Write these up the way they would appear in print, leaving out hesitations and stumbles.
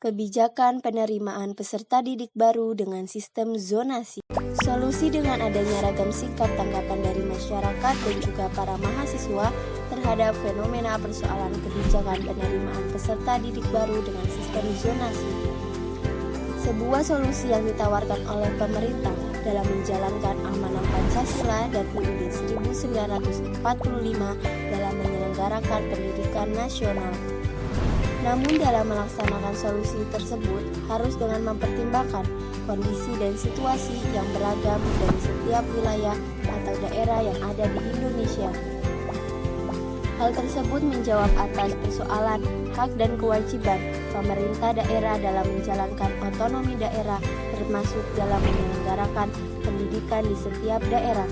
Kebijakan penerimaan peserta didik baru dengan sistem zonasi. Solusi dengan adanya ragam sikap tanggapan dari masyarakat dan juga para mahasiswa terhadap fenomena persoalan kebijakan penerimaan peserta didik baru dengan sistem zonasi. Sebuah solusi yang ditawarkan oleh pemerintah dalam menjalankan amanah Pancasila dan UUD 1945 dalam menyelenggarakan pendidikan nasional. Namun dalam melaksanakan solusi tersebut harus dengan mempertimbangkan kondisi dan situasi yang beragam dari setiap wilayah atau daerah yang ada di Indonesia. Hal tersebut menjawab atas persoalan hak dan kewajiban pemerintah daerah dalam menjalankan otonomi daerah, termasuk dalam menyelenggarakan pendidikan di setiap daerah.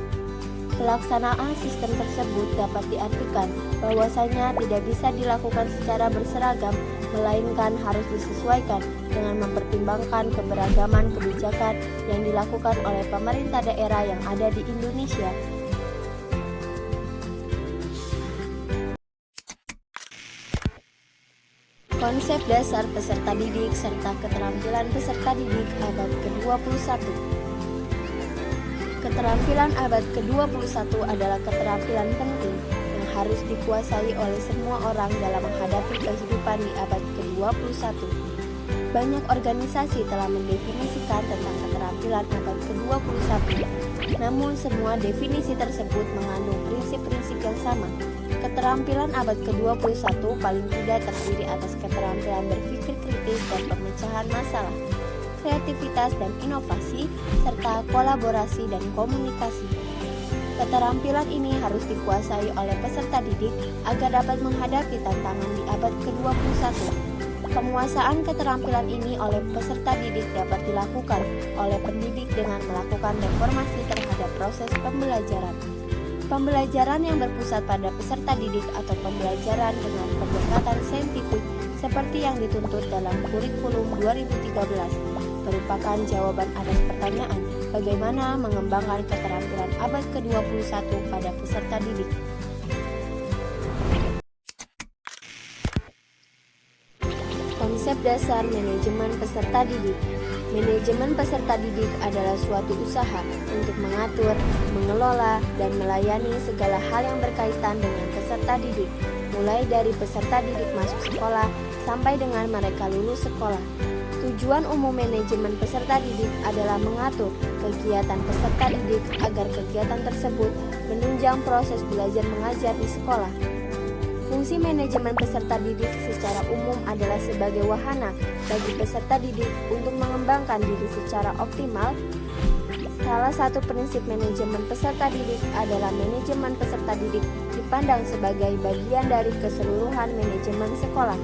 Pelaksanaan sistem tersebut dapat diartikan bahwasanya tidak bisa dilakukan secara berseragam, melainkan harus disesuaikan dengan mempertimbangkan keberagaman kebijakan yang dilakukan oleh pemerintah daerah yang ada di Indonesia. Konsep dasar peserta didik serta keterampilan peserta didik abad ke-21. Keterampilan abad ke-21 adalah keterampilan penting yang harus dikuasai oleh semua orang dalam menghadapi kehidupan di abad ke-21. Banyak organisasi telah mendefinisikan tentang keterampilan abad ke-21. Namun semua definisi tersebut mengandung prinsip-prinsip yang sama. Keterampilan abad ke-21 paling tidak terdiri atas keterampilan berpikir kritis dan pemecahan masalah, kreativitas dan inovasi, serta kolaborasi dan komunikasi. Keterampilan ini harus dikuasai oleh peserta didik agar dapat menghadapi tantangan di abad ke-21. Penguasaan keterampilan ini oleh peserta didik dapat dilakukan oleh pendidik dengan melakukan reformasi terhadap proses pembelajaran. Pembelajaran yang berpusat pada peserta didik atau pembelajaran dengan pendekatan saintifik seperti yang dituntut dalam kurikulum 2013 merupakan jawaban atas pertanyaan bagaimana mengembangkan keterampilan abad ke-21 pada peserta didik. Konsep dasar manajemen peserta didik. Manajemen peserta didik adalah suatu usaha untuk mengatur, mengelola, dan melayani segala hal yang berkaitan dengan peserta didik, mulai dari peserta didik masuk sekolah sampai dengan mereka lulus sekolah. Tujuan umum manajemen peserta didik adalah mengatur kegiatan peserta didik agar kegiatan tersebut menunjang proses belajar mengajar di sekolah. Fungsi manajemen peserta didik secara umum adalah sebagai wahana bagi peserta didik untuk mengembangkan diri secara optimal. Salah satu prinsip manajemen peserta didik adalah manajemen peserta didik dipandang sebagai bagian dari keseluruhan manajemen sekolah.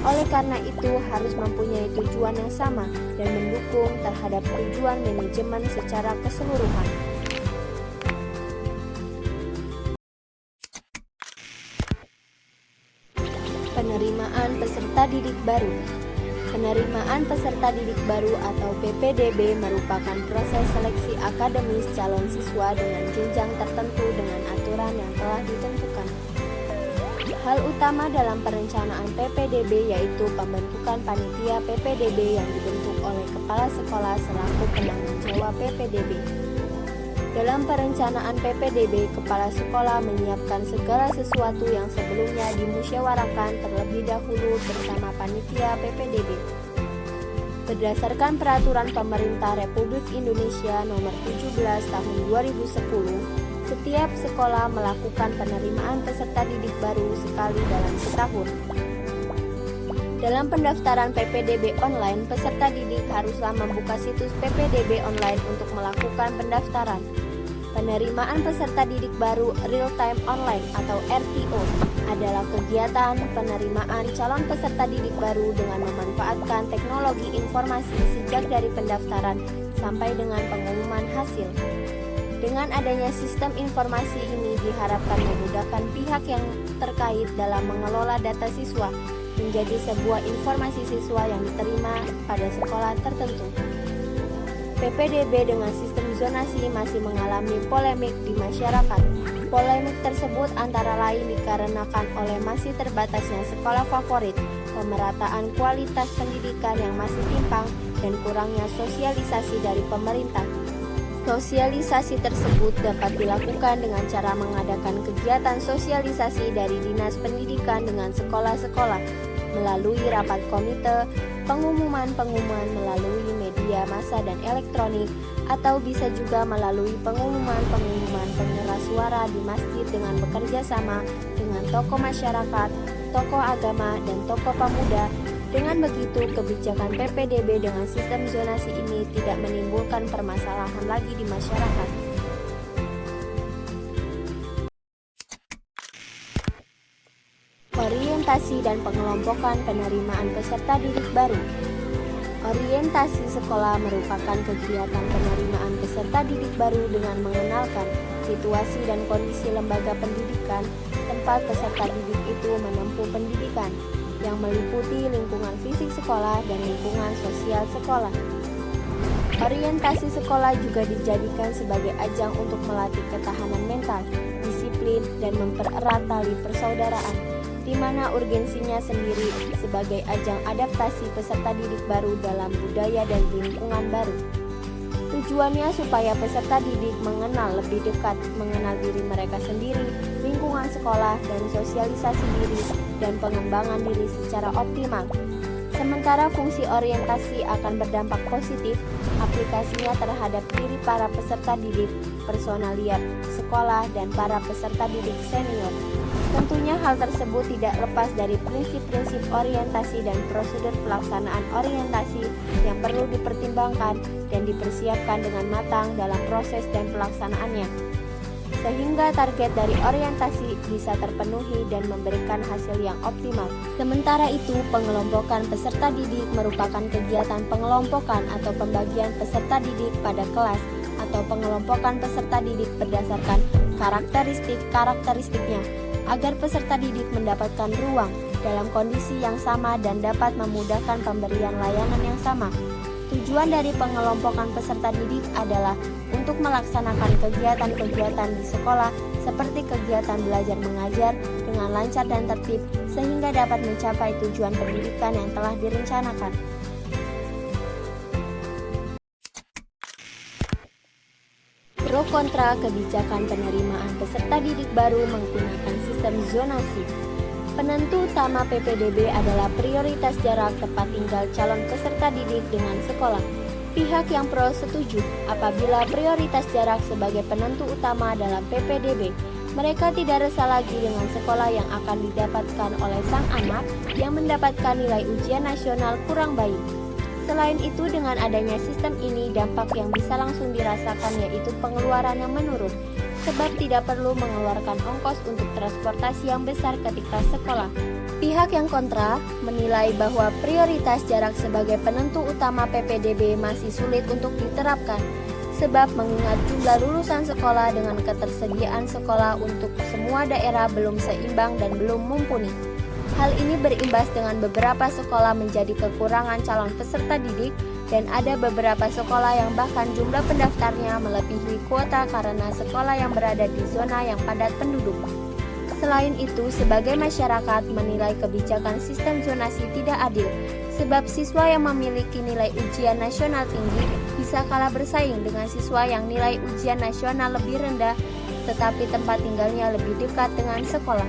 Oleh karena itu harus mempunyai tujuan yang sama dan mendukung terhadap tujuan manajemen secara keseluruhan. Penerimaan peserta didik baru. Penerimaan peserta didik baru atau PPDB merupakan proses seleksi akademis calon siswa dengan jenjang tertentu dengan aturan yang telah ditentukan. Hal utama dalam perencanaan PPDB yaitu pembentukan panitia PPDB yang dibentuk oleh kepala sekolah selaku penanggung jawab PPDB. Dalam perencanaan PPDB, kepala sekolah menyiapkan segala sesuatu yang sebelumnya dimusyawarahkan terlebih dahulu bersama panitia PPDB. Berdasarkan Peraturan Pemerintah Republik Indonesia Nomor 17 Tahun 2010, setiap sekolah melakukan penerimaan peserta didik baru sekali dalam setahun. Dalam pendaftaran PPDB online, peserta didik haruslah membuka situs PPDB online untuk melakukan pendaftaran. Penerimaan peserta didik baru Real Time Online atau RTO adalah kegiatan penerimaan calon peserta didik baru dengan memanfaatkan teknologi informasi sejak dari pendaftaran sampai dengan pengumuman hasil. Dengan adanya sistem informasi ini diharapkan memudahkan pihak yang terkait dalam mengelola data siswa menjadi sebuah informasi siswa yang diterima pada sekolah tertentu. PPDB dengan sistem zonasi masih mengalami polemik di masyarakat. Polemik tersebut antara lain dikarenakan oleh masih terbatasnya sekolah favorit pemerataan kualitas pendidikan yang masih timpang, dan kurangnya sosialisasi dari pemerintah. Sosialisasi tersebut dapat dilakukan dengan cara mengadakan kegiatan sosialisasi dari Dinas Pendidikan dengan sekolah-sekolah, melalui rapat komite, pengumuman-pengumuman melalui media massa dan elektronik, atau bisa juga melalui pengumuman-pengumuman pengeras suara di masjid dengan bekerja sama dengan tokoh masyarakat, tokoh agama, dan tokoh pemuda. Dengan begitu, kebijakan PPDB dengan sistem zonasi ini tidak menimbulkan permasalahan lagi di masyarakat. Orientasi dan pengelompokan penerimaan peserta didik baru. Orientasi sekolah merupakan kegiatan penerimaan peserta didik baru dengan mengenalkan situasi dan kondisi lembaga pendidikan tempat peserta didik itu menempuh pendidikan, yang meliputi lingkungan fisik sekolah dan lingkungan sosial sekolah. Orientasi sekolah juga dijadikan sebagai ajang untuk melatih ketahanan mental, disiplin, dan mempererat tali persaudaraan, di mana urgensinya sendiri sebagai ajang adaptasi peserta didik baru dalam budaya dan lingkungan baru. Tujuannya supaya peserta didik mengenal lebih dekat, mengenal diri mereka sendiri, lingkungan sekolah, dan sosialisasi diri dan pengembangan diri secara optimal. Sementara fungsi orientasi akan berdampak positif aplikasinya terhadap diri para peserta didik, personaliat sekolah, dan para peserta didik senior. Tentunya hal tersebut tidak lepas dari prinsip-prinsip orientasi dan prosedur pelaksanaan orientasi yang perlu dipertimbangkan dan dipersiapkan dengan matang dalam proses dan pelaksanaannya, sehingga target dari orientasi bisa terpenuhi dan memberikan hasil yang optimal. Sementara itu, pengelompokan peserta didik merupakan kegiatan pengelompokan atau pembagian peserta didik pada kelas atau pengelompokan peserta didik berdasarkan karakteristiknya, agar peserta didik mendapatkan ruang dalam kondisi yang sama dan dapat memudahkan pemberian layanan yang sama. Tujuan dari pengelompokan peserta didik adalah untuk melaksanakan kegiatan-kegiatan di sekolah seperti kegiatan belajar mengajar dengan lancar dan tertib sehingga dapat mencapai tujuan pendidikan yang telah direncanakan. Pro kontra kebijakan penerimaan peserta didik baru menggunakan sistem zonasi. Penentu utama PPDB adalah prioritas jarak tempat tinggal calon peserta didik dengan sekolah. Pihak yang pro setuju apabila prioritas jarak sebagai penentu utama dalam PPDB. Mereka tidak resah lagi dengan sekolah yang akan didapatkan oleh sang anak yang mendapatkan nilai ujian nasional kurang baik. Selain itu, dengan adanya sistem ini, dampak yang bisa langsung dirasakan yaitu pengeluaran yang menurun, sebab tidak perlu mengeluarkan ongkos untuk transportasi yang besar ketika sekolah. Pihak yang kontra menilai bahwa prioritas jarak sebagai penentu utama PPDB masih sulit untuk diterapkan, sebab mengingat jumlah lulusan sekolah dengan ketersediaan sekolah untuk semua daerah belum seimbang dan belum mumpuni. Hal ini berimbas dengan beberapa sekolah menjadi kekurangan calon peserta didik dan ada beberapa sekolah yang bahkan jumlah pendaftarnya melebihi kuota karena sekolah yang berada di zona yang padat penduduk. Selain itu, sebagai masyarakat menilai kebijakan sistem zonasi tidak adil, sebab siswa yang memiliki nilai ujian nasional tinggi bisa kalah bersaing dengan siswa yang nilai ujian nasional lebih rendah tetapi tempat tinggalnya lebih dekat dengan sekolah.